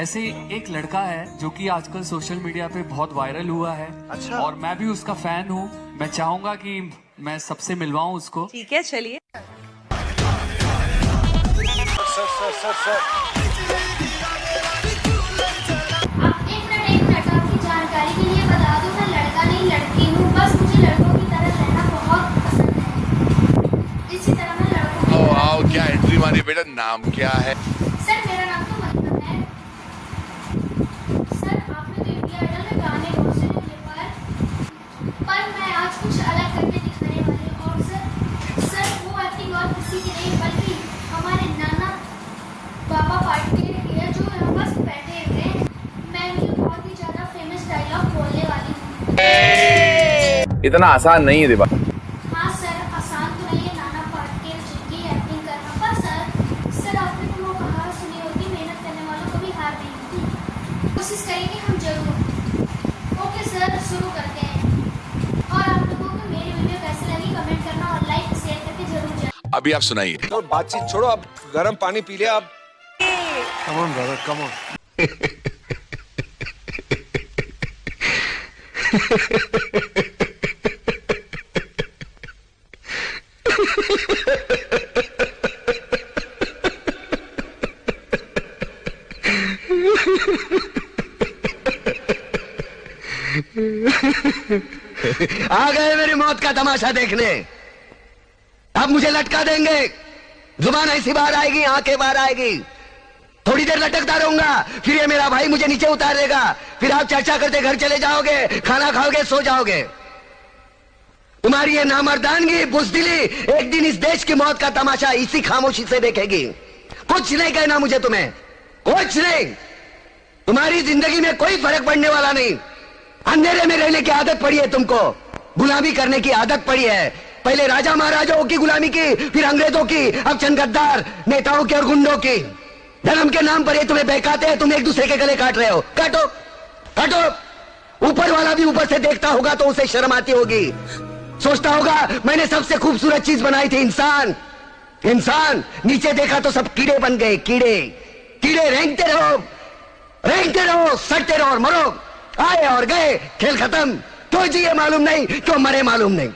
ऐसे एक लड़का है जो कि आजकल सोशल मीडिया पे बहुत वायरल हुआ है। अच्छा। और मैं भी उसका फैन हूँ। मैं चाहूंगा कि मैं सबसे मिलवाऊं उसको। ठीक है, चलिए। सर आप एक मिनट आपकी जानकारी के लिए बता दूं, मैं लड़का नहीं लड़की हूँ, बस मुझे लड़कों की तरह रहना बहुत पसंद है। इसी तरह मैं लड़कों की तरह आओ क्या एंट्री मारी बेटा, नाम क्या है? सर मेरा नाम तो मतलब है। सर आपने तो इंडिया आइडल में गाने बहुत से मुझे पर मैं आज कुछ अलग करके दिखाने वाली हूँ। और सर वो एक्टिंग और किसी की नहीं बल्कि हमारे नाना बाबा पार्टी के जो यहाँ पास बैठे हुए हैं। मैं उनकी बहुत ही ज्यादा फेमस डायलॉग बोलने वाली हूँ। इतना आसान नहीं है दिवा। हाँ सर, आसान तो नहीं है नाना पार्टी जिनकी एक्टिंग करना, पर सर आपने तो वो कहावत सुनी होगी, मेहनत करने वालों को भी हार नहीं होती। कोशिश करेंगे हम जरूर। ओके सर, शुरू करते हैं। और आप लोगों को मेरी वीडियो कैसी लगी कमेंट करना और लाइक शेयर करके जरूर जाए। अभी आप सुनाइए। तो बातचीत छोड़ो, अब गर्म पानी पी लिया। अब come on brother, come on. आ गए मेरी मौत का तमाशा देखने। अब मुझे लटका देंगे, जुबान ऐसी बाहर आएगी, आंखें बाहर आएगी। थोड़ी देर लटकता रहूंगा, फिर ये मेरा भाई मुझे नीचे उतार देगा। फिर आप चर्चा करते घर चले जाओगे, खाना खाओगे, सो जाओगे। तुम्हारी ये नामर्दानगी, बुज़दिली एक दिन इस देश की मौत का तमाशा इसी खामोशी से देखेगी। कुछ नहीं कहना मुझे तुम्हें, कुछ नहीं। तुम्हारी जिंदगी में कोई फर्क पड़ने वाला नहीं। अंधेरे में रहने की आदत पड़ी है तुमको, गुलामी करने की आदत पड़ी है। पहले राजा महाराजाओं की गुलामी की, फिर अंग्रेजों की, अब चंद गद्दार नेताओं की और गुंडों की। धर्म के नाम पर ये तुम्हें बहकाते हैं, तुम एक दूसरे के गले काट रहे हो। काटो काटो। ऊपर वाला भी ऊपर से देखता होगा तो उसे शर्म आती होगी। सोचता होगा मैंने सबसे खूबसूरत चीज बनाई थी, इंसान। इंसान नीचे देखा तो सब कीड़े बन गए, कीड़े। कीड़े रेंगते रहो, सड़ते रहो और मरो। आए और गए, खेल खत्म। क्यों जिए मालूम नहीं, क्यों मरे मालूम नहीं।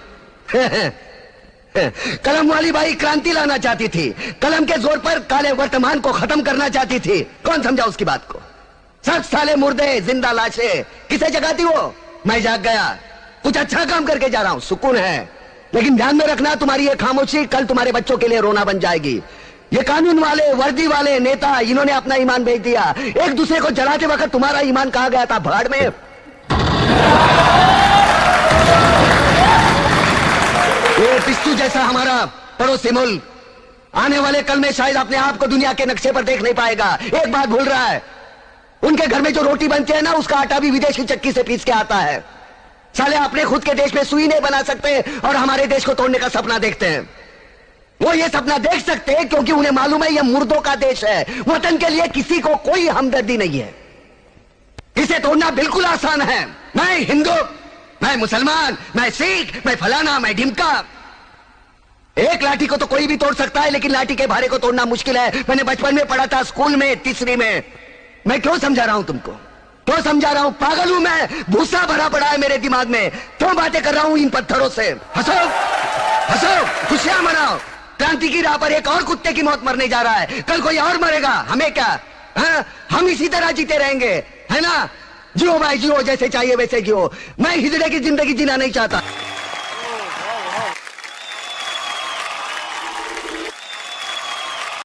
कलम वाली बाई क्रांति लाना चाहती थी, कलम के जोर पर काले वर्तमान को खत्म करना चाहती थी। कौन समझा उसकी बात को? सब साले मुर्दे, जिंदा लाशें किसे जगाती वो? मैं जाग गया, कुछ अच्छा काम करके जा रहा हूं, सुकून है। लेकिन ध्यान में रखना, तुम्हारी ये खामोशी कल तुम्हारे बच्चों के लिए रोना बन जाएगी। ये कानून वाले, वर्दी वाले नेता, इन्होंने अपना ईमान बेच दिया। एक दूसरे को जलाते वक्त तुम्हारा ईमान कहा गया था? भाड़ में। ये पिस्तू जैसा हमारा पड़ोसी मुल्क आने वाले कल में शायद अपने आप को दुनिया के नक्शे पर देख नहीं पाएगा। एक बात भूल रहा है, उनके घर में जो रोटी बनती है ना, उसका आटा भी विदेशी चक्की से पीस के आता है। साले अपने खुद के देश में सुई नहीं बना सकते और हमारे देश को तोड़ने का सपना देखते हैं। वो ये सपना देख सकते हैं क्योंकि उन्हें मालूम है यह मुर्दों का देश है। वतन के लिए किसी को कोई हमदर्दी नहीं है। इसे तोड़ना बिल्कुल आसान है। मैं हिंदू, मैं मुसलमान, मैं सिख, मैं फलाना, मैं ढिमका। एक लाठी को तो कोई भी तोड़ सकता है, लेकिन लाठी के भारे को तोड़ना मुश्किल है। मैंने बचपन में पढ़ा था, स्कूल में, तीसरी में। मैं क्यों समझा रहा हूं तुमको, क्यों समझा रहा हूं? पागल हूं मैं, भूसा भरा पड़ा है मेरे दिमाग में। क्यों बातें कर रहा हूं इन पत्थरों से? हंसो हंसो, खुशियां मनाओ। क्रांति की राह पर एक और कुत्ते की मौत मरने जा रहा है, कल कोई और मरेगा। हमें क्या? हम इसी तरह जीते रहेंगे, है ना? जियो भाई जियो, जैसे चाहिए वैसे जियो। मैं हिजड़े की जिंदगी जीना नहीं चाहता।